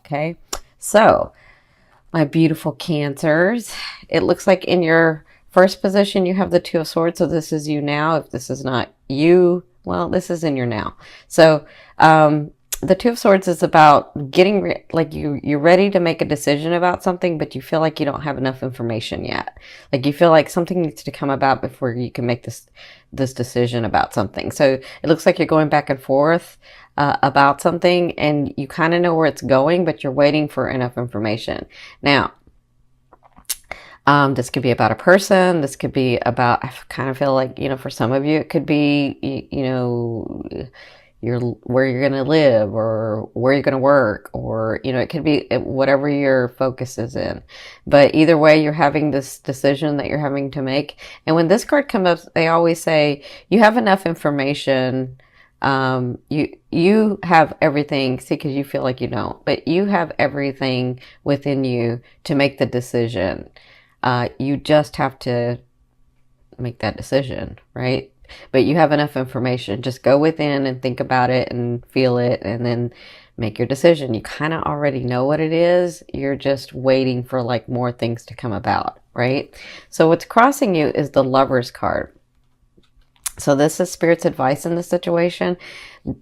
Okay, so my beautiful Cancers, it looks like in your first position you have the Two of Swords, so this is you now. If this is not you, well, this is in your now. So the Two of Swords is about getting like you're ready to make a decision about something, but you feel like you don't have enough information yet. Like you feel like something needs to come about before you can make this decision about something. So it looks like you're going back and forth about something, and you kind of know where it's going, but you're waiting for enough information. Now, this could be about a person. This could be about, I kind of feel like, for some of you, it could be, where you're going to live or where you're going to work, or, it could be whatever your focus is in. But either way, you're having this decision that you're having to make. And when this card comes up, they always say you have enough information. You have everything, see, because you feel like you don't, but you have everything within you to make the decision. You just have to make that decision, right? But you have enough information. Just go within and think about it and feel it, and then make your decision. You kind of already know what it is. You're just waiting for like more things to come about, right? So what's crossing you is the Lover's card. So this is Spirit's advice in this situation.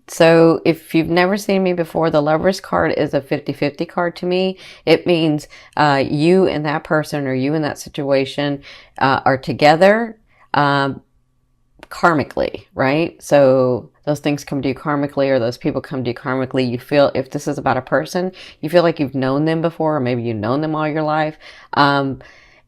So if you've never seen me before, the Lover's card is a 50-50 card to me. It means you and that person, or you and that situation are together karmically, right? So those things come to you karmically, or those people come to you karmically. You feel, if this is about a person, you feel like you've known them before, or maybe you've known them all your life.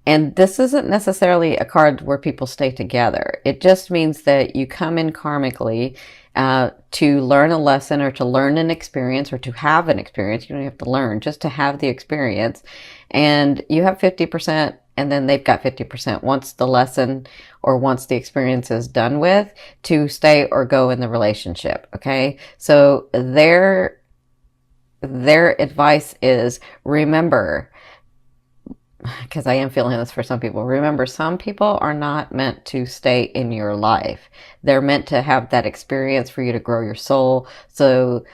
And this isn't necessarily a card where people stay together. It just means that you come in karmically to learn a lesson, or to learn an experience, or to have an experience. You don't have to learn, just to have the experience. And you have 50%, and then they've got 50% once the lesson or once the experience is done with, to stay or go in the relationship. Okay. So their advice is, remember, because I am feeling this for some people. Remember, some people are not meant to stay in your life. They're meant to have that experience for you to grow your soul, so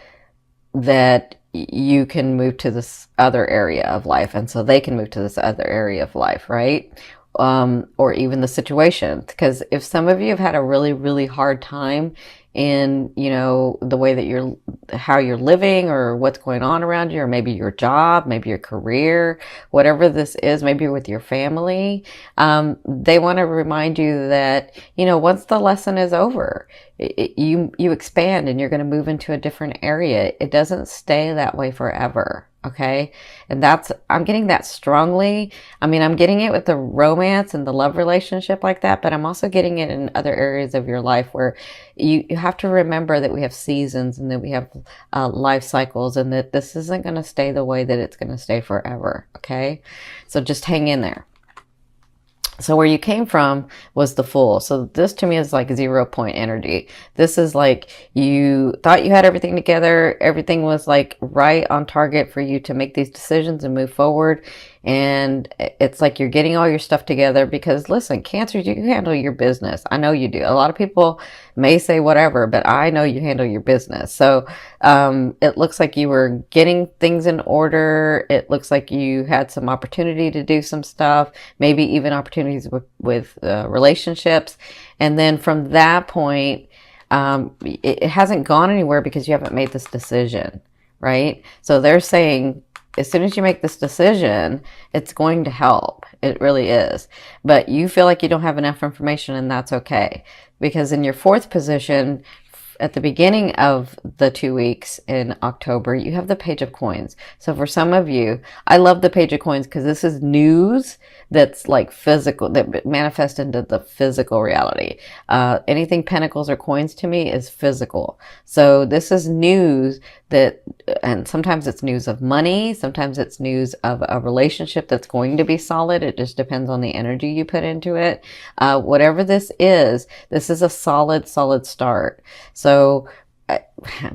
that you can move to this other area of life, and so they can move to this other area of life, right? Or even the situation. Because if some of you have had a really, really hard time in, the way that how you're living, or what's going on around you, or maybe your job, maybe your career, whatever this is, maybe with your family, they want to remind you that, once the lesson is over, you expand, and you're going to move into a different area. It doesn't stay that way forever. Okay. And I'm getting that strongly. I mean, I'm getting it with the romance and the love relationship like that, but I'm also getting it in other areas of your life where you have to remember that we have seasons, and that we have life cycles, and that this isn't going to stay the way that it's going to stay forever. Okay. So just hang in there. So where you came from was the Fool. So this to me is like 0 point energy. This is like you thought you had everything together. Everything was like right on target for you to make these decisions and move forward. And it's like you're getting all your stuff together, because listen, Cancer, you handle your business. I know you do. A lot of people may say whatever, but I know you handle your business. So it looks like you were getting things in order. It looks like you had some opportunity to do some stuff, maybe even opportunities with relationships. And then from that point, it hasn't gone anywhere because you haven't made this decision, right? So they're saying, as soon as you make this decision, it's going to help. It really is. But you feel like you don't have enough information, and that's okay. Because in your fourth position, at the beginning of the 2 weeks in October, you have the Page of Coins. So for some of you, I love the Page of Coins because this is news that's like physical, that manifests into the physical reality. Anything pentacles or coins to me is physical. So this is news that, and sometimes it's news of money, sometimes it's news of a relationship that's going to be solid. It just depends on the energy you put into it. Whatever this is a solid start. So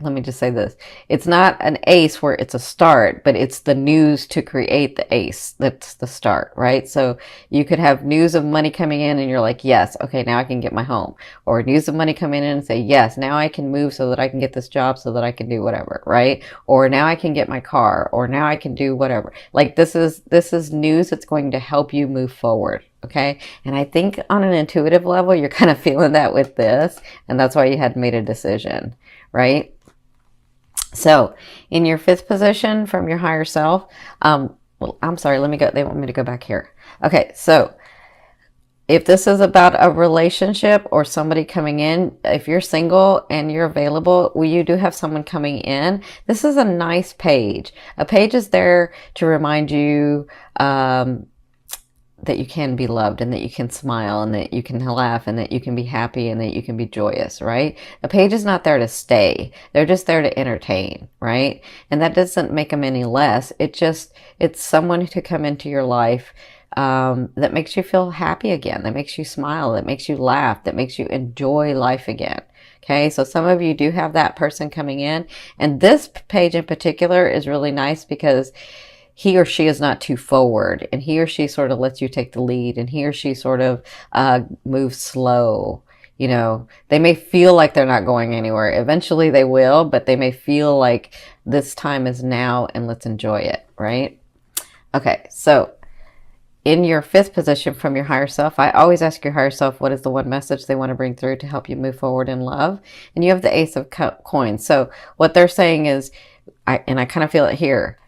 let me just say this. It's not an ace where it's a start, but it's the news to create the ace. That's the start, right? So you could have news of money coming in and you're like, yes, okay, now I can get my home. Or news of money coming in and say, yes, now I can move so that I can get this job so that I can do whatever, right? Or now I can get my car, or now I can do whatever. Like this is news that's going to help you move forward. Okay. And I think on an intuitive level, you're kind of feeling that with this. And that's why you had made a decision, right? So in your fifth position from your higher self, well, I'm sorry, let me go. They want me to go back here. Okay. So if this is about a relationship or somebody coming in, if you're single and you're available, well, you do have someone coming in. This is a nice page. A page is there to remind you, that you can be loved and that you can smile and that you can laugh and that you can be happy and that you can be joyous, right? A page is not there to stay. They're just there to entertain, right? And that doesn't make them any less. It's someone to come into your life that makes you feel happy again, that makes you smile, that makes you laugh, that makes you enjoy life again. Okay, so some of you do have that person coming in. And this page in particular is really nice because he or she is not too forward, and he or she sort of lets you take the lead, and he or she sort of moves slow. You know, they may feel like they're not going anywhere. Eventually they will, but they may feel like this time is now and let's enjoy it, right? Okay, so in your fifth position from your higher self, I always ask your higher self, what is the one message they want to bring through to help you move forward in love? And you have the Ace of Coins. So what they're saying is, I kind of feel it here,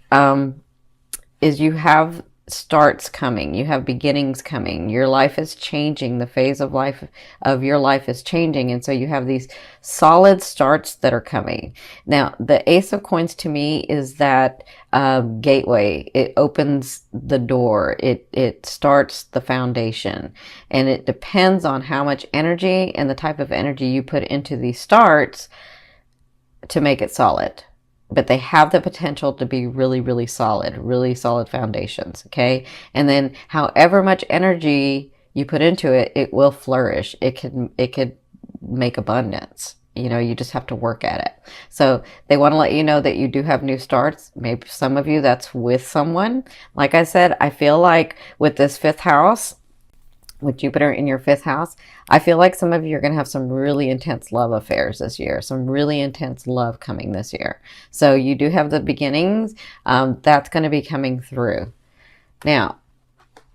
is you have starts coming, you have beginnings coming, your life is changing, the phase of life of your life is changing, and so you have these solid starts that are coming. Now the Ace of Coins to me is that gateway. It opens the door, it starts the foundation, and it depends on how much energy and the type of energy you put into these starts to make it solid. But they have the potential to be really solid foundations. Okay. And then however much energy you put into it, it will flourish. It could make abundance. You know, you just have to work at it. So they want to let you know that you do have new starts. Maybe some of you that's with someone. Like I said, I feel like with this fifth house, with Jupiter in your fifth house, I feel like some of you are going to have some really intense love affairs this year, some really intense love coming this year. So you do have the beginnings. That's going to be coming through. Now,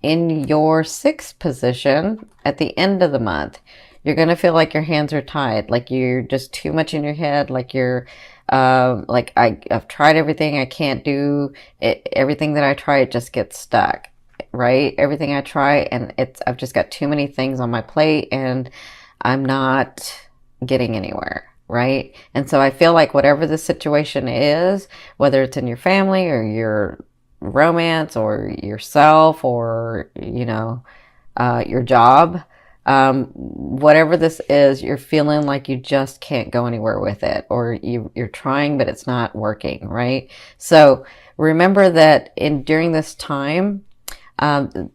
in your sixth position, at the end of the month, you're going to feel like your hands are tied, like you're just too much in your head, like you're like I've tried everything, I can't do it. Everything that I try, it just gets stuck. Right? Everything I try, and I've just got too many things on my plate and I'm not getting anywhere, right? And so I feel like whatever the situation is, whether it's in your family or your romance or yourself or, you know, your job, whatever this is, you're feeling like you just can't go anywhere with it, or you're trying, but it's not working, right? So remember that during this time,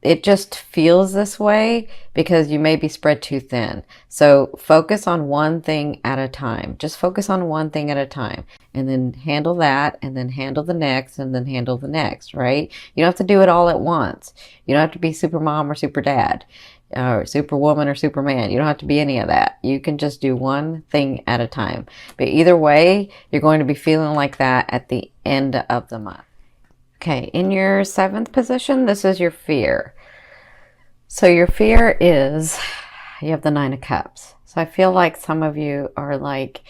it just feels this way because you may be spread too thin. So focus on one thing at a time. Just focus on one thing at a time, and then handle that, and then handle the next, and then handle the next, right? You don't have to do it all at once. You don't have to be super mom or super dad, or superwoman or superman. You don't have to be any of that. You can just do one thing at a time. But either way, you're going to be feeling like that at the end of the month. Okay, in your seventh position, this is your fear. So your fear is, you have the Nine of Cups. So I feel like some of you are like,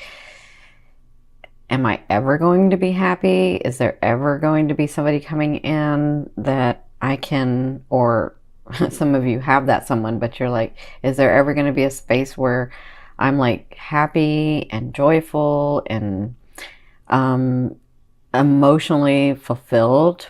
am I ever going to be happy? Is there ever going to be somebody coming in that I can, or some of you have that someone, but you're like, is there ever going to be a space where I'm like happy and joyful and emotionally fulfilled?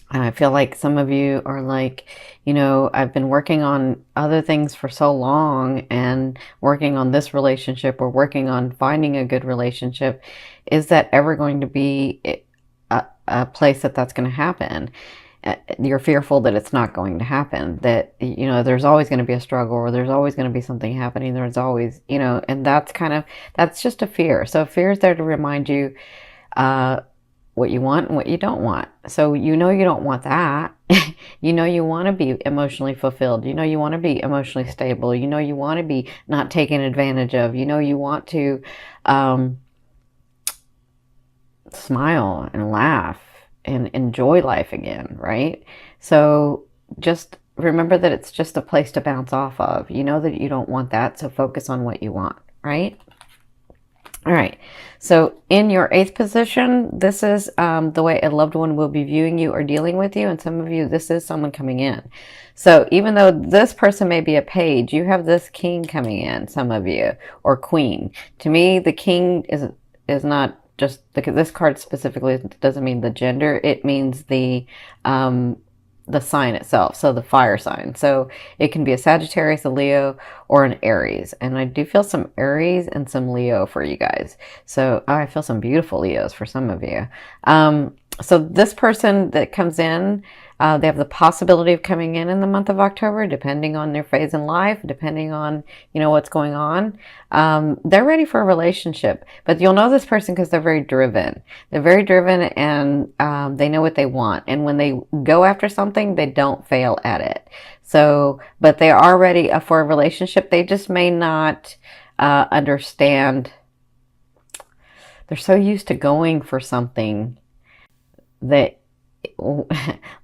And I feel like some of you are like, you know, I've been working on other things for so long and working on this relationship or working on finding a good relationship. Is that ever going to be a place that's going to happen? you're fearful that it's not going to happen, that, there's always going to be a struggle, or there's always going to be something happening, there's always, and that's just a fear. So fear is there to remind you what you want and what you don't want. So you don't want that. You want to be emotionally fulfilled. You want to be emotionally stable. You want to be not taken advantage of. You want to smile and laugh and enjoy life again, right? So just remember that it's just a place to bounce off of. You know that you don't want that, so focus on what you want, right? All right, so in your 8th position, this is the way a loved one will be viewing you or dealing with you. And some of you, this is someone coming in. So even though this person may be a page, you have this king coming in, some of you, or queen. To me, the king is not just, this card specifically doesn't mean the gender. It means the sign itself, so the fire sign. So it can be a Sagittarius, a Leo, or an Aries. And I do feel some Aries and some Leo for you guys. So I feel some beautiful Leos for some of you. So this person that comes in, they have the possibility of coming in the month of October, depending on their phase in life, depending on, what's going on. They're ready for a relationship, but you'll know this person because they're very driven. They're very driven, and they know what they want. And when they go after something, they don't fail at it. So, but they are ready for a relationship. They just may not understand. They're so used to going for something that,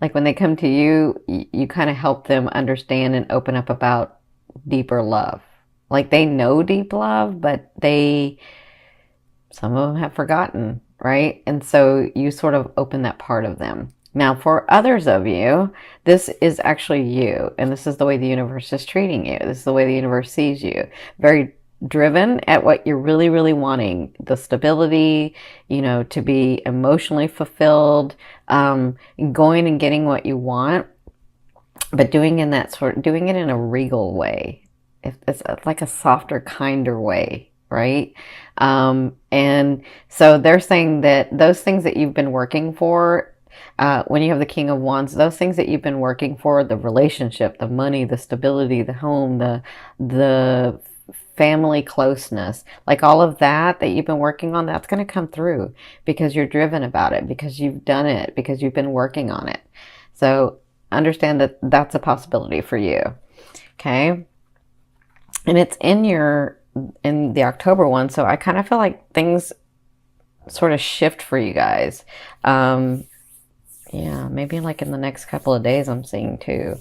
like when they come to you, you kind of help them understand and open up about deeper love. Like they know deep love, but some of them have forgotten, right? And so you sort of open that part of them. Now, for others of you, this is actually you, and this is the way the universe is treating you. This is the way the universe sees you. Very driven at what you're really, really wanting. The stability, to be emotionally fulfilled, going and getting what you want, but doing it in a regal way. It's like a softer, kinder way, right? And so they're saying that those things that you've been working for, when you have the King of Wands, those things that you've been working for, the relationship, the money, the stability, the home, the family closeness, like all of that you've been working on, that's going to come through because you're driven about it, because you've done it, because you've been working on it. So understand that that's a possibility for you. Okay. And it's in the October one. So I kind of feel like things sort of shift for you guys. Yeah, maybe like in the next couple of days I'm seeing too.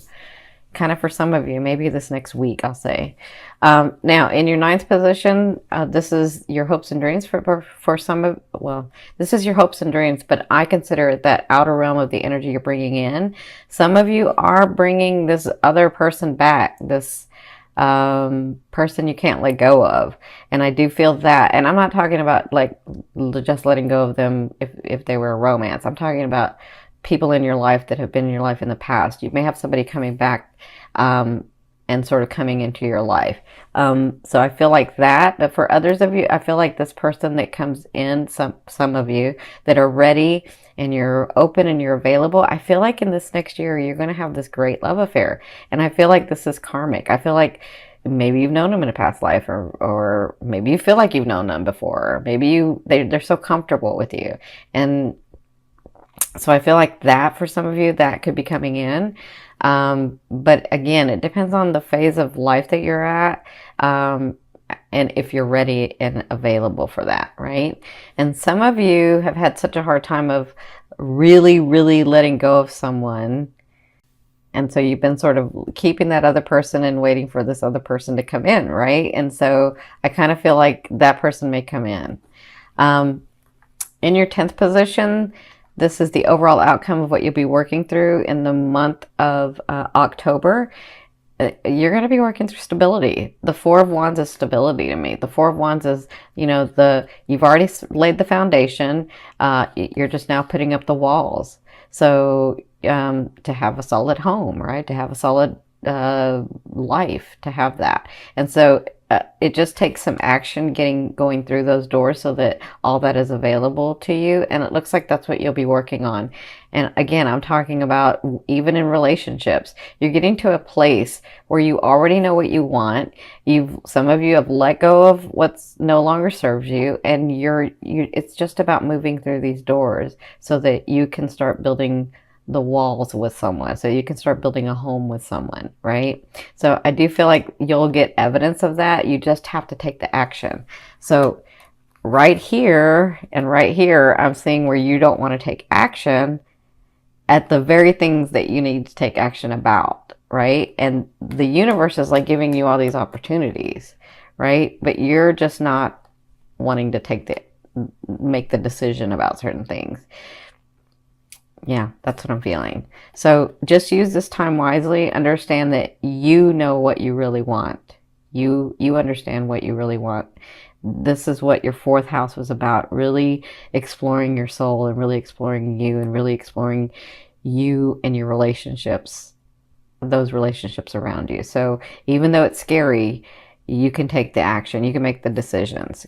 Kind of for some of you, maybe this next week, I'll say. Now, in your 9th position, this is your hopes and dreams for some of, well, this is your hopes and dreams, but I consider it that outer realm of the energy you're bringing in. Some of you are bringing this other person back, this person you can't let go of. And I do feel that. And I'm not talking about like just letting go of them if they were a romance. I'm talking about people in your life that have been in your life in the past. You may have somebody coming back and sort of coming into your life. So I feel like that. But for others of you, I feel like this person that comes in, some of you that are ready and you're open and you're available, I feel like in this next year, you're going to have this great love affair. And I feel like this is karmic. I feel like maybe you've known them in a past life, or maybe you feel like you've known them before. Or maybe they're so comfortable with you. And so I feel like that for some of you, that could be coming in. But again, it depends on the phase of life that you're at, and if you're ready and available for that, right? And some of you have had such a hard time of really, really letting go of someone. And so you've been sort of keeping that other person and waiting for this other person to come in, right? And so I kind of feel like that person may come in. In your 10th position, this is the overall outcome of what you'll be working through in the month of October. You're going to be working through stability. The Four of Wands is stability to me. The Four of Wands is, you've already laid the foundation. You're just now putting up the walls. So to have a solid home, right? To have a solid life to have that. And so it just takes some action going through those doors so that all that is available to you. And it looks like that's what you'll be working on. And again, I'm talking about even in relationships, you're getting to a place where you already know what you want. Some of you have let go of what's no longer serves you, and it's just about moving through these doors so that you can start building the walls with someone, so you can start building a home with someone, right? So I do feel like you'll get evidence of that. You just have to take the action. So right here and right here, I'm seeing where you don't want to take action at the very things that you need to take action about, right? And the universe is like giving you all these opportunities, right? But you're just not wanting to make the decision about certain things. Yeah, that's what I'm feeling. So just use this time wisely. Understand that you know what you really want. You understand what you really want. This is what your fourth house was about, really exploring your soul and really exploring you and really exploring you and your relationships, those relationships around you. So even though it's scary, you can take the action, you can make the decisions.